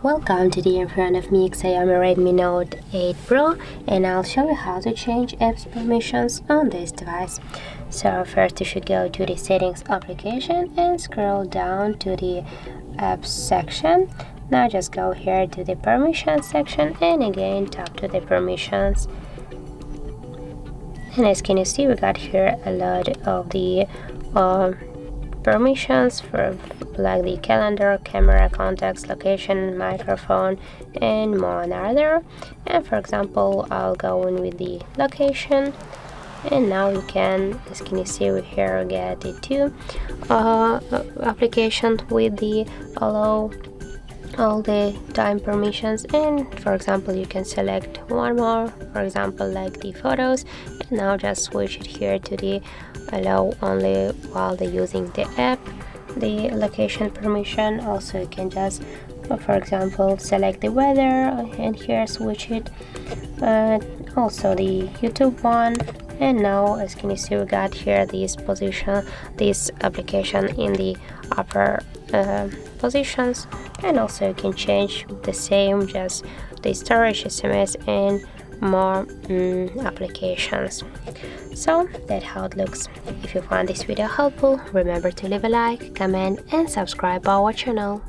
Welcome today in front of me XIAOMI Redmi Note 8 Pro, and I'll show you how to change apps permissions on this device. So first you should go to the settings application and scroll down to the apps section. Now just go here to the permissions section and again tap to the permissions. And as can you see, we got here a lot of the permissions for like the calendar, camera, contacts, location, microphone, and more other. And for example, I'll go in with the location, and now you can, as can you see, we here get the two applications with the allow all the time permissions, and for example you can select one more, for example like the photos, and now just switch it here to the allow only while they're using the app. The location permission also you can just for example select the weather and here switch it, also the YouTube one. And now as can you see, we got here this position, this application in the upper positions, and also you can change the same, just the storage, SMS, and more applications. So that's how it looks. If you found this video helpful, remember to leave a like, comment, and subscribe our channel.